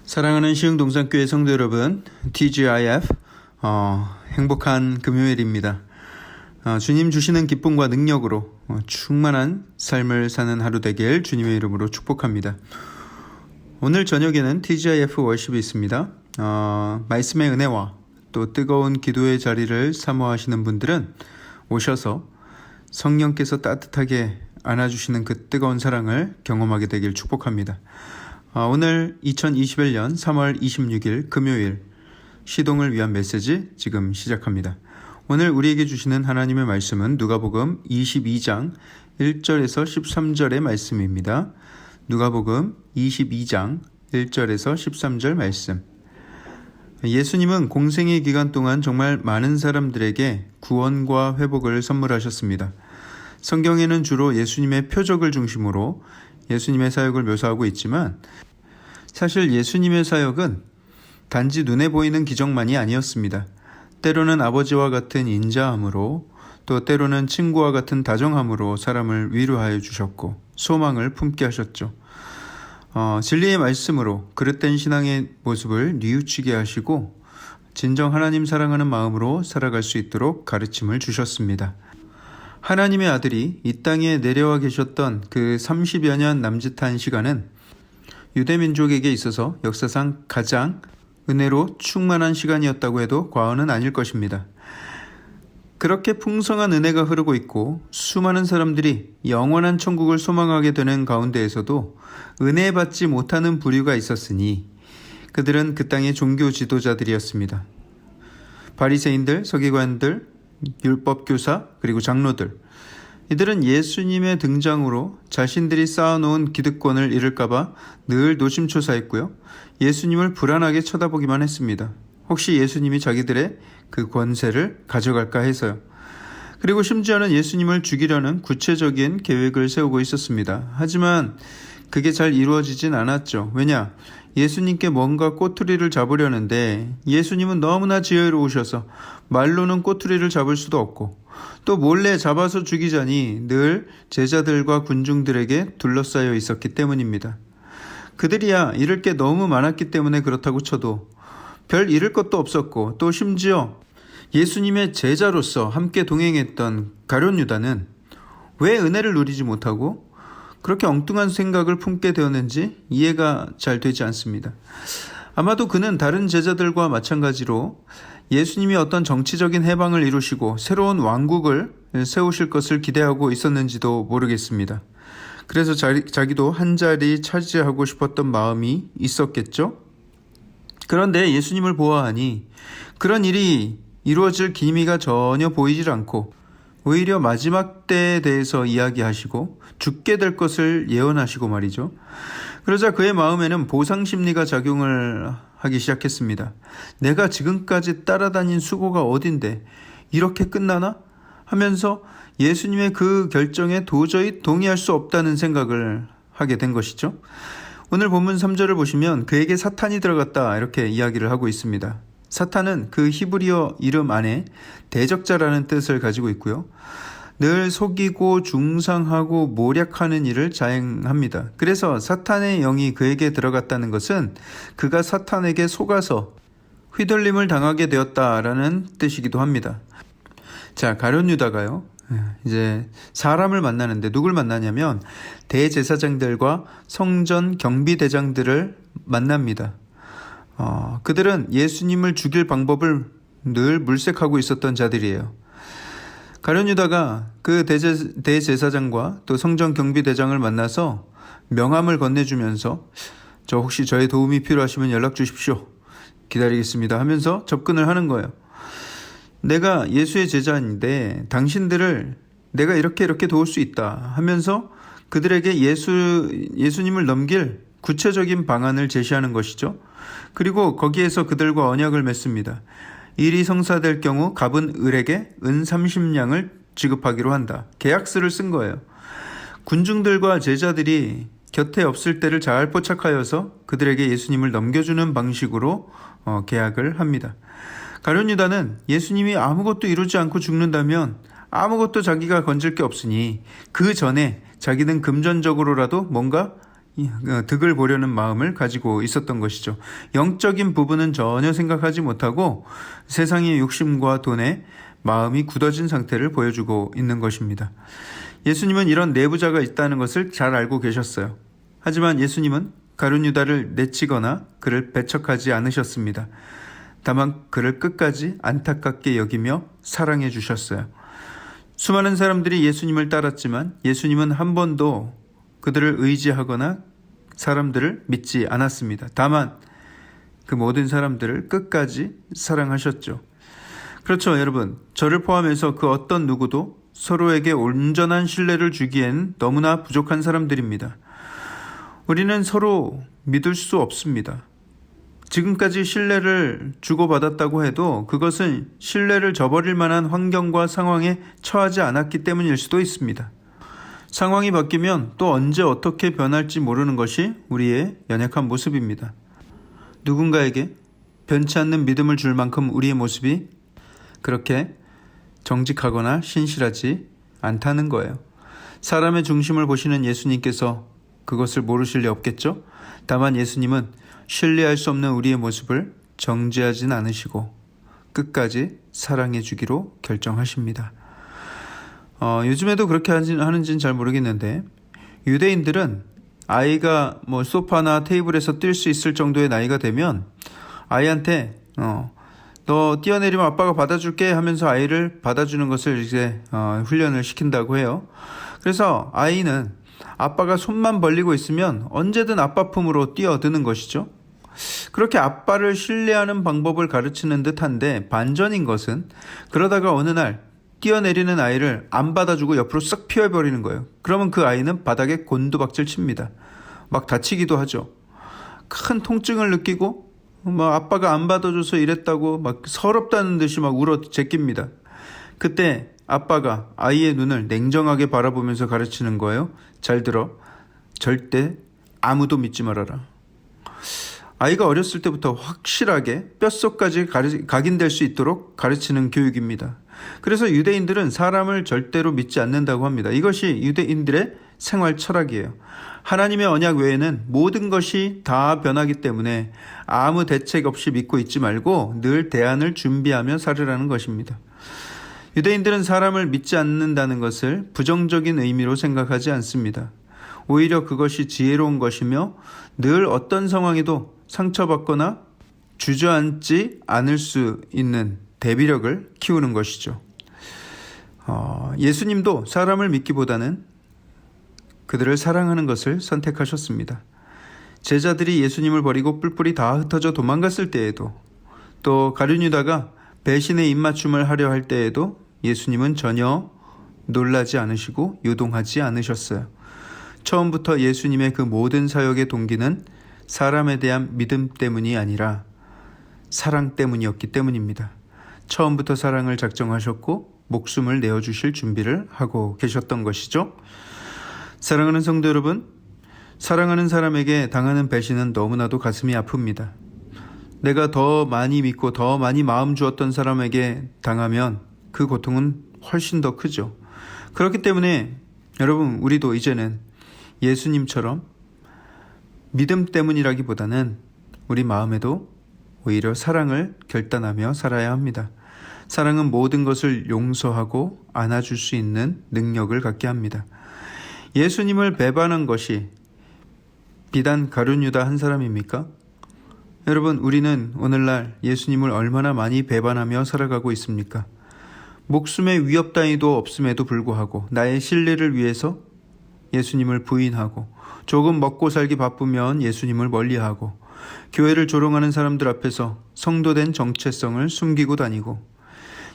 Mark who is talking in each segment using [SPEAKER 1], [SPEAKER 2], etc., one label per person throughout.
[SPEAKER 1] 사랑하는 시흥동산교회 성도 여러분, TGIF 행복한 금요일입니다. 주님 주시는 기쁨과 능력으로 충만한 삶을 사는 하루 되길 주님의 이름으로 축복합니다. 오늘 저녁에는 TGIF 월십이 있습니다. 말씀의 은혜와 또 뜨거운 기도의 자리를 사모하시는 분들은 오셔서 성령께서 따뜻하게 안아주시는 그 뜨거운 사랑을 경험하게 되길 축복합니다. 오늘 2021년 3월 26일 금요일 시동을 위한 메시지 지금 시작합니다. 오늘 우리에게 주시는 하나님의 말씀은 누가복음 22장 1절에서 13절의 말씀입니다. 누가복음 22장 1절에서 13절 말씀. 예수님은 공생의 기간 동안 정말 많은 사람들에게 구원과 회복을 선물하셨습니다. 성경에는 주로 예수님의 표적을 중심으로 예수님의 사역을 묘사하고 있지만 사실 예수님의 사역은 단지 눈에 보이는 기적만이 아니었습니다. 때로는 아버지와 같은 인자함으로 또 때로는 친구와 같은 다정함으로 사람을 위로하여 주셨고 소망을 품게 하셨죠. 진리의 말씀으로 그릇된 신앙의 모습을 뉘우치게 하시고 진정 하나님 사랑하는 마음으로 살아갈 수 있도록 가르침을 주셨습니다. 하나님의 아들이 이 땅에 내려와 계셨던 그 30여 년 남짓한 시간은 유대민족에게 있어서 역사상 가장 은혜로 충만한 시간이었다고 해도 과언은 아닐 것입니다. 그렇게 풍성한 은혜가 흐르고 있고 수많은 사람들이 영원한 천국을 소망하게 되는 가운데에서도 은혜 받지 못하는 부류가 있었으니 그들은 그 땅의 종교 지도자들이었습니다. 바리새인들, 서기관들, 율법교사 그리고 장로들, 이들은 예수님의 등장으로 자신들이 쌓아놓은 기득권을 잃을까봐 늘 노심초사했고요. 예수님을 불안하게 쳐다보기만 했습니다. 혹시 예수님이 자기들의 그 권세를 가져갈까 해서요. 그리고 심지어는 예수님을 죽이려는 구체적인 계획을 세우고 있었습니다. 하지만 그게 잘 이루어지진 않았죠. 왜냐? 예수님께 뭔가 꼬투리를 잡으려는데 예수님은 너무나 지혜로우셔서 말로는 꼬투리를 잡을 수도 없고 또 몰래 잡아서 죽이자니 늘 제자들과 군중들에게 둘러싸여 있었기 때문입니다. 그들이야 잃을 게 너무 많았기 때문에 그렇다고 쳐도 별 잃을 것도 없었고 또 심지어 예수님의 제자로서 함께 동행했던 가룟 유다는 왜 은혜를 누리지 못하고 그렇게 엉뚱한 생각을 품게 되었는지 이해가 잘 되지 않습니다. 아마도 그는 다른 제자들과 마찬가지로 예수님이 어떤 정치적인 해방을 이루시고 새로운 왕국을 세우실 것을 기대하고 있었는지도 모르겠습니다. 그래서 자기도 한 자리 차지하고 싶었던 마음이 있었겠죠? 그런데 예수님을 보아하니 그런 일이 이루어질 기미가 전혀 보이질 않고 오히려 마지막 때에 대해서 이야기하시고 죽게 될 것을 예언하시고 말이죠. 그러자 그의 마음에는 보상심리가 작용을 하기 시작했습니다. 내가 지금까지 따라다닌 수고가 어딘데 이렇게 끝나나? 하면서 예수님의 그 결정에 도저히 동의할 수 없다는 생각을 하게 된 것이죠. 오늘 본문 3절을 보시면 그에게 사탄이 들어갔다 이렇게 이야기를 하고 있습니다. 사탄은 그 히브리어 이름 안에 대적자라는 뜻을 가지고 있고요. 늘 속이고 중상하고 모략하는 일을 자행합니다. 그래서 사탄의 영이 그에게 들어갔다는 것은 그가 사탄에게 속아서 휘둘림을 당하게 되었다라는 뜻이기도 합니다. 자, 가룟 유다가요. 이제 사람을 만나는데 누굴 만나냐면 대제사장들과 성전 경비대장들을 만납니다. 그들은 예수님을 죽일 방법을 늘 물색하고 있었던 자들이에요. 가룟 유다가 그 대제사장과 또 성전 경비대장을 만나서 명함을 건네주면서 저 혹시 저의 도움이 필요하시면 연락 주십시오. 기다리겠습니다 하면서 접근을 하는 거예요. 내가 예수의 제자인데 당신들을 내가 이렇게 도울 수 있다 하면서 그들에게 예수님을 넘길 구체적인 방안을 제시하는 것이죠. 그리고 거기에서 그들과 언약을 맺습니다. 일이 성사될 경우 갚은 을에게 은 30냥을 지급하기로 한다. 계약서를 쓴 거예요. 군중들과 제자들이 곁에 없을 때를 잘 포착하여서 그들에게 예수님을 넘겨주는 방식으로 계약을 합니다. 가룟 유다는 예수님이 아무것도 이루지 않고 죽는다면 아무것도 자기가 건질 게 없으니 그 전에 자기는 금전적으로라도 뭔가 득을 보려는 마음을 가지고 있었던 것이죠. 영적인 부분은 전혀 생각하지 못하고 세상의 욕심과 돈에 마음이 굳어진 상태를 보여주고 있는 것입니다. 예수님은 이런 내부자가 있다는 것을 잘 알고 계셨어요. 하지만 예수님은 가룟 유다를 내치거나 그를 배척하지 않으셨습니다. 다만 그를 끝까지 안타깝게 여기며 사랑해 주셨어요. 수많은 사람들이 예수님을 따랐지만 예수님은 한 번도 그들을 의지하거나 사람들을 믿지 않았습니다. 다만 그 모든 사람들을 끝까지 사랑하셨죠. 그렇죠, 여러분. 저를 포함해서 그 어떤 누구도 서로에게 온전한 신뢰를 주기엔 너무나 부족한 사람들입니다. 우리는 서로 믿을 수 없습니다. 지금까지 신뢰를 주고받았다고 해도 그것은 신뢰를 저버릴 만한 환경과 상황에 처하지 않았기 때문일 수도 있습니다. 상황이 바뀌면 또 언제 어떻게 변할지 모르는 것이 우리의 연약한 모습입니다. 누군가에게 변치 않는 믿음을 줄 만큼 우리의 모습이 그렇게 정직하거나 신실하지 않다는 거예요. 사람의 중심을 보시는 예수님께서 그것을 모르실 리 없겠죠? 다만 예수님은 신뢰할 수 없는 우리의 모습을 정죄하진 않으시고 끝까지 사랑해 주기로 결정하십니다. 요즘에도 그렇게 하는지는 잘 모르겠는데 유대인들은 아이가 소파나 테이블에서 뛸 수 있을 정도의 나이가 되면 아이한테 너 뛰어내리면 아빠가 받아줄게 하면서 아이를 받아주는 것을 이제 훈련을 시킨다고 해요. 그래서 아이는 아빠가 손만 벌리고 있으면 언제든 아빠 품으로 뛰어드는 것이죠. 그렇게 아빠를 신뢰하는 방법을 가르치는 듯한데 반전인 것은 그러다가 어느 날 뛰어내리는 아이를 안 받아주고 옆으로 싹 피해버리는 거예요. 그러면 그 아이는 바닥에 곤두박질 칩니다. 막 다치기도 하죠. 큰 통증을 느끼고 아빠가 안 받아줘서 이랬다고 막 서럽다는 듯이 막 울어 제낍니다. 그때 아빠가 아이의 눈을 냉정하게 바라보면서 가르치는 거예요. 잘 들어. 절대 아무도 믿지 말아라. 아이가 어렸을 때부터 확실하게 뼛속까지 각인될 수 있도록 가르치는 교육입니다. 그래서 유대인들은 사람을 절대로 믿지 않는다고 합니다. 이것이 유대인들의 생활 철학이에요. 하나님의 언약 외에는 모든 것이 다 변하기 때문에 아무 대책 없이 믿고 있지 말고 늘 대안을 준비하며 살으라는 것입니다. 유대인들은 사람을 믿지 않는다는 것을 부정적인 의미로 생각하지 않습니다. 오히려 그것이 지혜로운 것이며 늘 어떤 상황에도 상처받거나 주저앉지 않을 수 있는 대비력을 키우는 것이죠. 예수님도 사람을 믿기보다는 그들을 사랑하는 것을 선택하셨습니다. 제자들이 예수님을 버리고 뿔뿔이 다 흩어져 도망갔을 때에도 또 가룟 유다가 배신의 입맞춤을 하려 할 때에도 예수님은 전혀 놀라지 않으시고 요동하지 않으셨어요. 처음부터 예수님의 그 모든 사역의 동기는 사람에 대한 믿음 때문이 아니라 사랑 때문이었기 때문입니다. 처음부터 사랑을 작정하셨고 목숨을 내어주실 준비를 하고 계셨던 것이죠. 사랑하는 성도 여러분, 사랑하는 사람에게 당하는 배신은 너무나도 가슴이 아픕니다. 내가 더 많이 믿고 더 많이 마음 주었던 사람에게 당하면 그 고통은 훨씬 더 크죠. 그렇기 때문에 여러분, 우리도 이제는 예수님처럼 믿음 때문이라기보다는 우리 마음에도 오히려 사랑을 결단하며 살아야 합니다. 사랑은 모든 것을 용서하고 안아줄 수 있는 능력을 갖게 합니다. 예수님을 배반한 것이 비단 가룟 유다 한 사람입니까? 여러분, 우리는 오늘날 예수님을 얼마나 많이 배반하며 살아가고 있습니까? 목숨의 위협 따위도 없음에도 불구하고 나의 신뢰를 위해서 예수님을 부인하고 조금 먹고 살기 바쁘면 예수님을 멀리하고 교회를 조롱하는 사람들 앞에서 성도된 정체성을 숨기고 다니고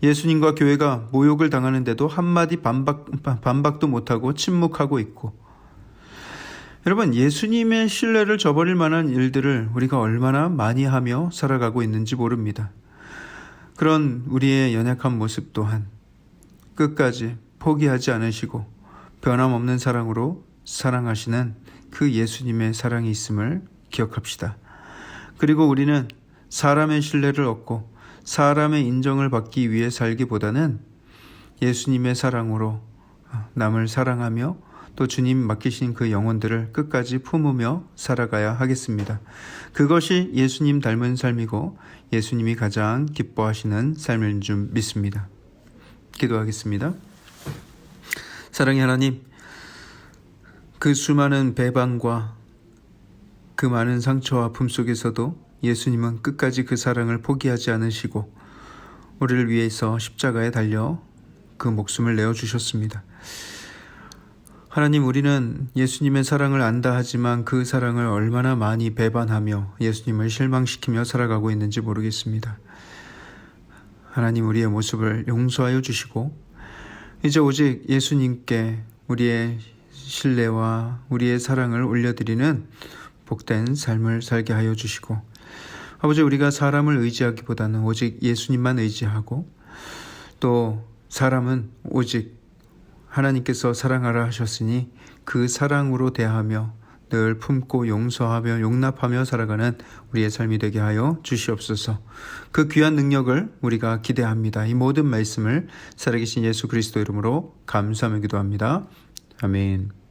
[SPEAKER 1] 예수님과 교회가 모욕을 당하는데도 한마디 반박도 못하고 침묵하고 있고 여러분, 예수님의 신뢰를 저버릴 만한 일들을 우리가 얼마나 많이 하며 살아가고 있는지 모릅니다. 그런 우리의 연약한 모습 또한 끝까지 포기하지 않으시고 변함없는 사랑으로 사랑하시는 그 예수님의 사랑이 있음을 기억합시다. 그리고 우리는 사람의 신뢰를 얻고 사람의 인정을 받기 위해 살기보다는 예수님의 사랑으로 남을 사랑하며 또 주님 맡기신 그 영혼들을 끝까지 품으며 살아가야 하겠습니다. 그것이 예수님 닮은 삶이고 예수님이 가장 기뻐하시는 삶인 줄 믿습니다. 기도하겠습니다. 사랑의 하나님, 그 수많은 배반과 그 많은 상처와 아픔 속에서도 예수님은 끝까지 그 사랑을 포기하지 않으시고 우리를 위해서 십자가에 달려 그 목숨을 내어주셨습니다. 하나님, 우리는 예수님의 사랑을 안다 하지만 그 사랑을 얼마나 많이 배반하며 예수님을 실망시키며 살아가고 있는지 모르겠습니다. 하나님, 우리의 모습을 용서하여 주시고 이제 오직 예수님께 우리의 신뢰와 우리의 사랑을 올려드리는 복된 삶을 살게 하여 주시고, 아버지, 우리가 사람을 의지하기보다는 오직 예수님만 의지하고, 또 사람은 오직 하나님께서 사랑하라 하셨으니 그 사랑으로 대하며 늘 품고 용서하며 용납하며 살아가는 우리의 삶이 되게 하여 주시옵소서. 그 귀한 능력을 우리가 기대합니다. 이 모든 말씀을 살아계신 예수 그리스도 이름으로 감사하며 기도합니다. 아멘.